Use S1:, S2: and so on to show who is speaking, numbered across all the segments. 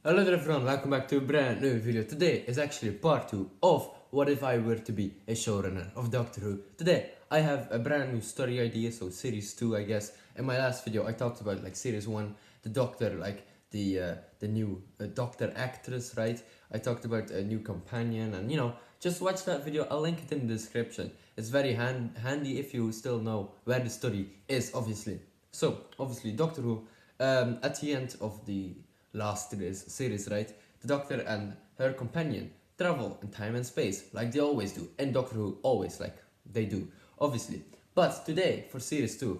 S1: Hello there everyone, welcome back to a brand new video. Today is actually part 2 of What If I Were to Be a Showrunner of Doctor Who. Today I have a brand new story idea, so series 2 I guess. In my last video I talked about like series 1, the Doctor, like the new Doctor actress, right? I talked about a new companion and just watch that video, I'll link it in the description. It's very handy if you still know where the story is, obviously. So, obviously Doctor Who, at the end of the last series, right? The Doctor and her companion travel in time and space, like they always do, and Doctor Who always, like they do, obviously. But today, for series 2,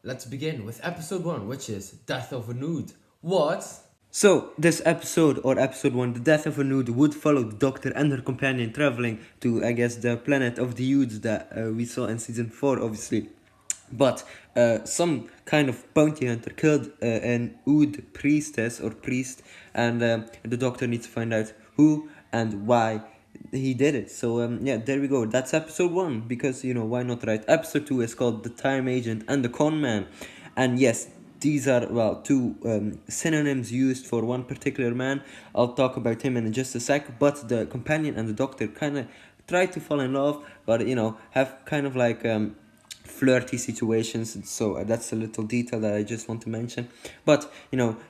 S1: let's begin with episode 1, which is Death of a Nude. What? So, this episode, or episode 1, The Death of a Nude, would follow the Doctor and her companion traveling to, I guess, the planet of the Youths that we saw in season 4, obviously. But some kind of bounty hunter killed an Ood priestess or priest, and the Doctor needs to find out who and why he did it. So yeah, there we go. That's episode 1, because why not, right? Episode 2 is called The Time Agent and the Con Man, and yes, these are, well, two synonyms used for one particular man. I'll talk about him in just a sec, but the companion and the Doctor kind of try to fall in love, but have kind of like flirty situations, so that's a little detail that I just want to mention. But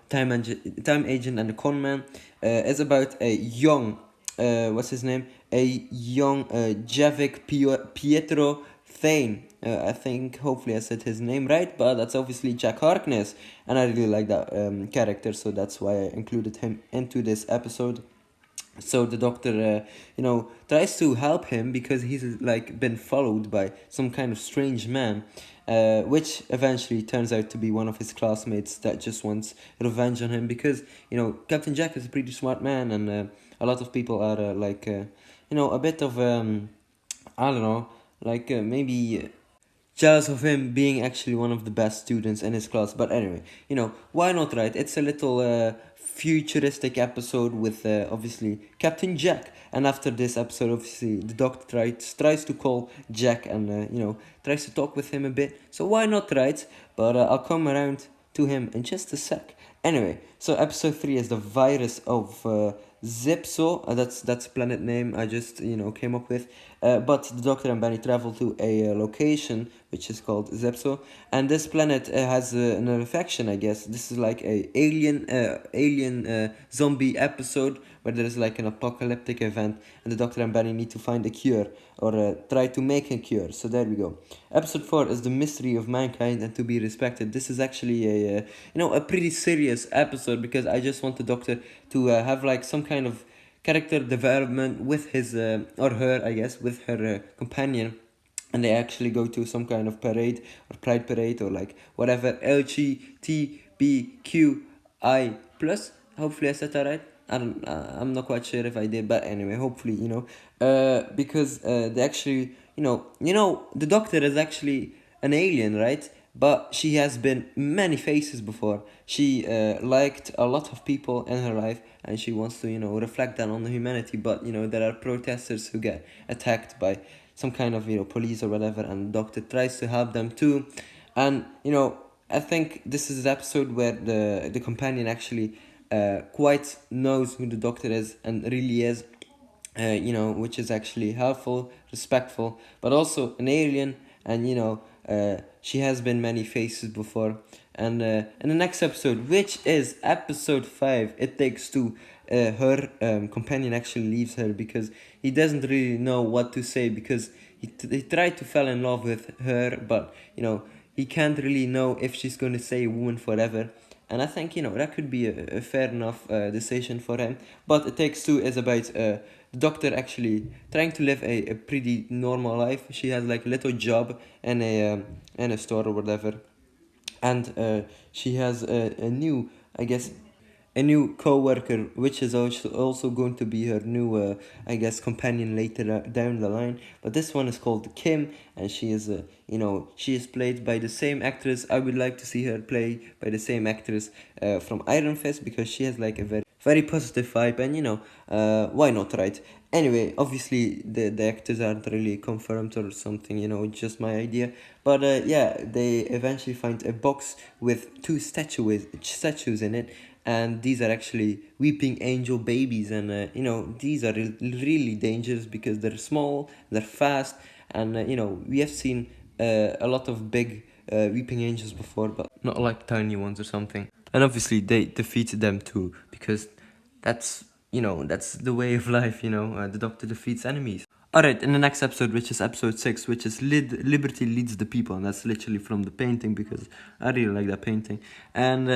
S1: time agent and the con man is about a young what's his name, a young Javik Pietro Thane. I think hopefully I said his name right, but that's obviously Jack Harkness, and I really like that character, so that's why I included him into this episode. So the Doctor tries to help him because he's like been followed by some kind of strange man, which eventually turns out to be one of his classmates that just wants revenge on him, because Captain Jack is a pretty smart man, and a lot of people are a bit of I don't know, like maybe jealous of him being actually one of the best students in his class. But anyway, why not, right? It's a little futuristic episode with obviously Captain Jack. And after this episode, obviously, the Doctor tries to call Jack and, tries to talk with him a bit. So why not, right? But I'll come around to him in just a sec. Anyway, so episode 3 is the virus of Zipso. That's planet name I just came up with. But the Doctor and Benny travel to a location which is called Zepso, and this planet has an infection. I guess this is like a alien zombie episode where there is like an apocalyptic event, and the Doctor and Benny need to find a cure, or try to make a cure. So there we go. Episode 4 is the mystery of mankind and to be respected. This is actually a pretty serious episode, because I just want the Doctor to have like some kind of character development with his or her, I guess, with her companion, and they actually go to some kind of parade or pride parade or like whatever, LGBTQI plus. Hopefully I said that right. I'm not quite sure if I did, but anyway, hopefully because they actually the Doctor is actually an alien, right? But she has been many faces before. She liked a lot of people in her life, and she wants to reflect that on the humanity. But there are protesters who get attacked by some kind of police or whatever, and the Doctor tries to help them too. And I think this is the episode where the companion actually quite knows who the Doctor is and really is, which is actually helpful, respectful, but also an alien, and she has been many faces before. And in the next episode, which is episode 5, It Takes Two, her companion actually leaves her because he doesn't really know what to say, because he tried to fall in love with her, but he can't really know if she's going to stay a woman forever. And I think that could be a fair enough decision for him. But It Takes Two is about the Doctor actually trying to live a pretty normal life. She has like a little job in a store or whatever, and she has a new, I guess, a new co-worker, which is also going to be her new I guess companion later down the line. But this one is called Kim, and she is she is played by the same actress. I would like to see her play by the same actress from Iron Fist, because she has like a very positive vibe, and why not, right? Anyway, obviously the actors aren't really confirmed or something, it's just my idea. But yeah, they eventually find a box with two statues in it, and these are actually weeping angel babies, and these are really dangerous because they're small, they're fast, and we have seen a lot of big weeping angels before, but not like tiny ones or something. And obviously they defeated them too, because that's the way of life. The Doctor defeats enemies. Alright, in the next episode, which is episode 6, which is Liberty Leads the People, and that's literally from the painting, because I really like that painting. And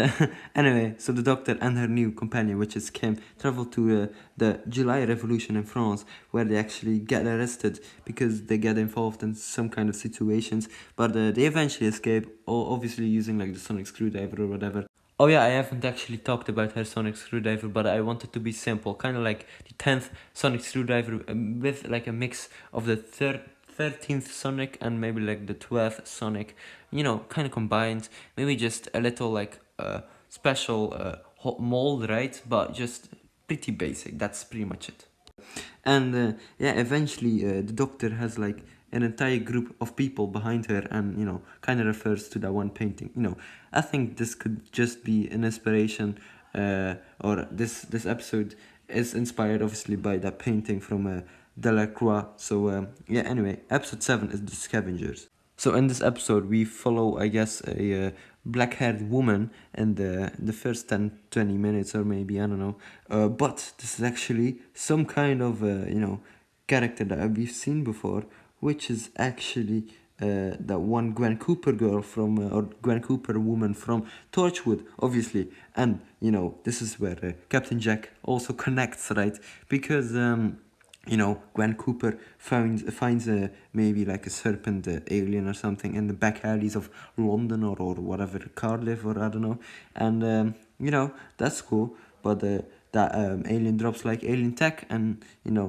S1: anyway, so the Doctor and her new companion, which is Kim, travel to the July Revolution in France, where they actually get arrested because they get involved in some kind of situations, but they eventually escape, obviously using like the sonic screwdriver or whatever. Oh yeah, I haven't actually talked about her sonic screwdriver, but I want it to be simple, kind of like the 10th sonic screwdriver, with like a mix of the 13th sonic and maybe like the 12th sonic, kind of combined. Maybe just a little like special hot mold, right? But just pretty basic. That's pretty much it. And yeah, eventually the Doctor has like an entire group of people behind her, and kind of refers to that one painting. I think this could just be an inspiration, or this episode is inspired obviously by that painting from Delacroix. So yeah, anyway, episode 7 is the Scavengers. So in this episode, we follow, I guess, a black-haired woman in the first 10-20 minutes, or maybe, I don't know. But this is actually some kind of, character that we've seen before, which is actually that one Gwen Cooper girl from, or Gwen Cooper woman from Torchwood, obviously. And, this is where Captain Jack also connects, right? Because Gwen Cooper finds maybe like a serpent alien or something in the back alleys of London, or whatever, Cardiff, or I don't know. And that's cool, but that alien drops like alien tech, and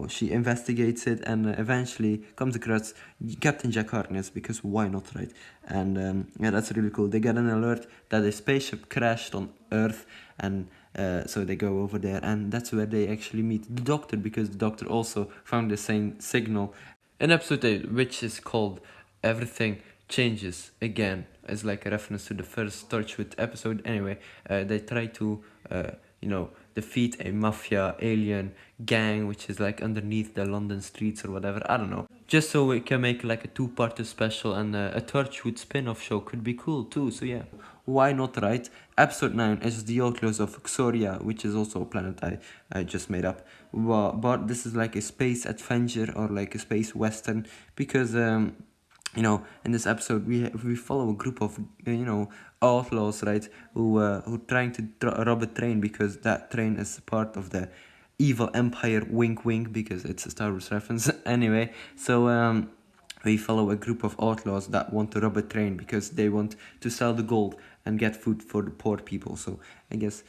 S1: she investigates it, and eventually comes across Captain Jack Harkness, because why not, right? And yeah, that's really cool. They get an alert that a spaceship crashed on Earth, and so they go over there, and that's where they actually meet the Doctor, because the Doctor also found the same signal in episode 8, which is called Everything Changes Again, as like a reference to the first Torchwood episode. Anyway, they try to defeat a mafia alien gang, which is like underneath the London streets or whatever, I don't know. Just so we can make like a 2-parter special, and a Torchwood spin-off show could be cool too, so yeah. Why not, right? Episode 9 is The Outlaws of Xoria, which is also a planet I just made up. But this is like a space adventure, or like a space western, because in this episode we follow a group of outlaws, right, who trying to rob a train, because that train is part of the evil empire, wink wink, because it's a Star Wars reference. Anyway, so we follow a group of outlaws that want to rob a train because they want to sell the gold and get food for the poor people. So I guess,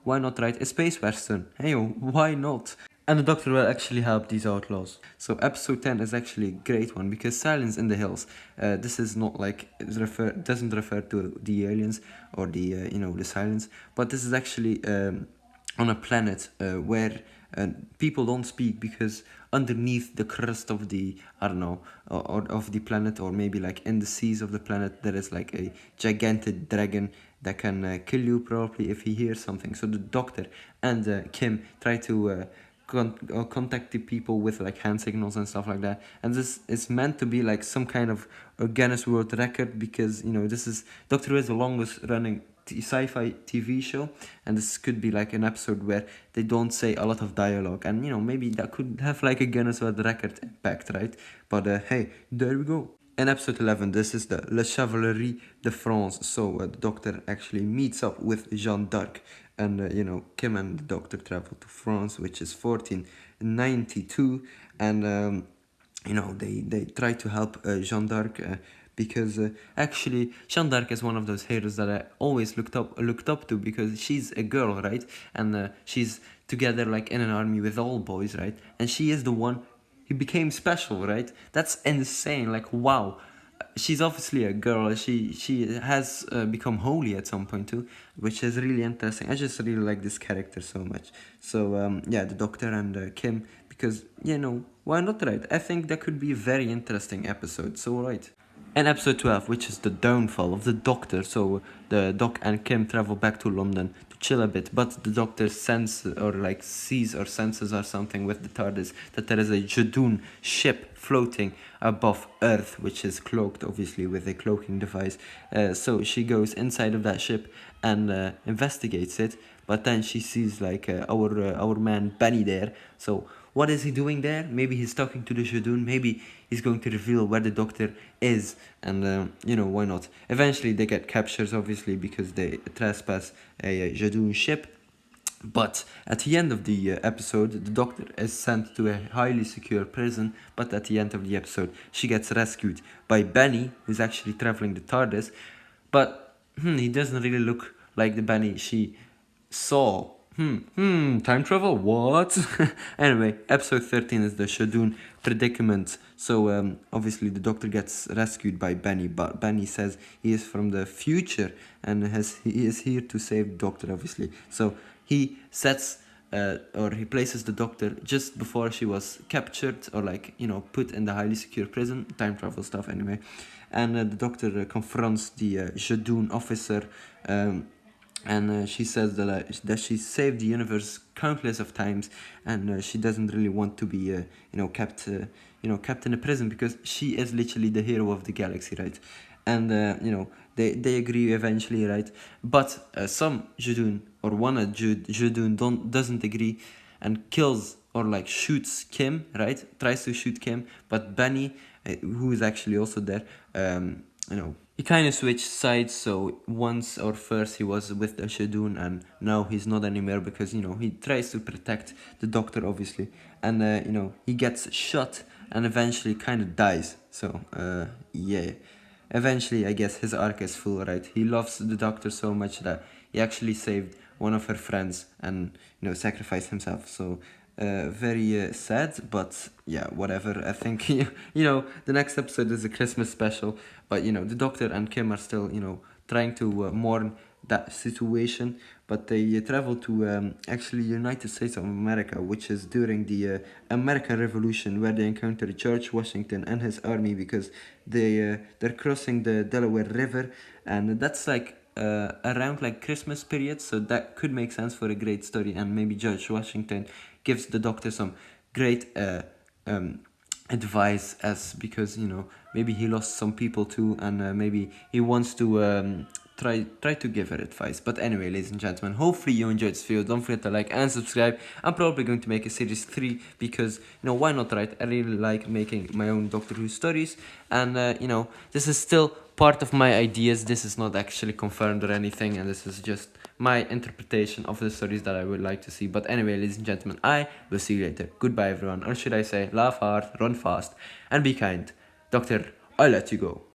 S1: why not, right? A space western. Hey, why not? And the Doctor will actually help these outlaws. So episode 10 is actually a great one, because Silence in the Hills. This is not like, doesn't refer to the aliens or the the silence, but this is actually on a planet where people don't speak, because underneath the crust of the, I don't know, or of the planet, or maybe like in the seas of the planet, there is like a gigantic dragon that can kill you probably if he hears something. So the Doctor and Kim try to contact the people with like hand signals and stuff like that, and this is meant to be like some kind of Guinness World Record, because this is Doctor Who is the longest running sci-fi TV show, and this could be like an episode where they don't say a lot of dialogue, and maybe that could have like a Guinness World Record impact, right? But hey, there we go. In episode 11, this is the Le Chevalerie de France. So the Doctor actually meets up with Jeanne d'Arc, and Kim and the Doctor travel to France, which is 1492, and they try to help Jeanne d'Arc, because actually Jeanne d'Arc is one of those heroes that I always looked up to, because she's a girl, right? And she's together like in an army with all boys, right? And she is the one who became special, right? That's insane. Like, wow. She's obviously a girl. She has become holy at some point too, which is really interesting. I just really like this character so much. So yeah, the Doctor and Kim, because why not, right? I think that could be a very interesting episode. So right. And episode 12, which is the downfall of the Doctor. So the Doc and Kim travel back to London to chill a bit, but the doctor senses or like sees or senses or something with the TARDIS that there is a Jadoon ship floating above Earth, which is cloaked obviously with a cloaking device. So she goes inside of that ship and investigates it, but then she sees like our man Benny there. So what is he doing there? Maybe he's talking to the Jadoon. Maybe he's going to reveal where the doctor is, and why not? Eventually they get captured, obviously, because they trespass a Jadoon ship. But at the end of the episode, the doctor is sent to a highly secure prison. But at the end of the episode, she gets rescued by Benny, who's actually traveling the TARDIS. But he doesn't really look like the Benny she saw. Time travel? What? Anyway, episode 13 is the Shadoon predicament. So obviously the doctor gets rescued by Benny, but Benny says he is from the future and he is here to save the doctor, obviously. So he sets or he places the doctor just before she was captured or put in the highly secure prison. Time travel stuff anyway. And the doctor confronts the Shadoon officer. And she says that she saved the universe countless of times, and she doesn't really want to be kept in a prison, because she is literally the hero of the galaxy, right? And they agree eventually, right? But some Jadoon or one Jadoon doesn't agree and kills or shoots Kim, right? Tries to shoot Kim, but Benny, who is actually also there, he kind of switched sides. So once or first he was with the Shadoon, and now he's not anymore, because he tries to protect the doctor, obviously, and he gets shot and eventually kind of dies. So yeah, eventually I guess his arc is full, right? He loves the doctor so much that he actually saved one of her friends and sacrificed himself. So very sad, but yeah, whatever. I think the next episode is a Christmas special, but the doctor and Kim are still trying to mourn that situation, but they travel to actually United States of America, which is during the American Revolution, where they encounter George Washington and his army, because they're crossing the Delaware River, and that's around Christmas period, so that could make sense for a great story. And maybe George Washington gives the doctor some great advice, as because maybe he lost some people too, and maybe he wants to try to give her advice. But anyway, ladies and gentlemen, hopefully you enjoyed this video. Don't forget to like and subscribe. I'm probably going to make a series 3, because why not, right? I really like making my own Doctor Who stories, and this is still part of my ideas. This is not actually confirmed or anything, and this is just my interpretation of the stories that I would like to see. But anyway, ladies and gentlemen, I will see you later. Goodbye, everyone. Or should I say, laugh hard, run fast, and be kind. Doctor, I let you go.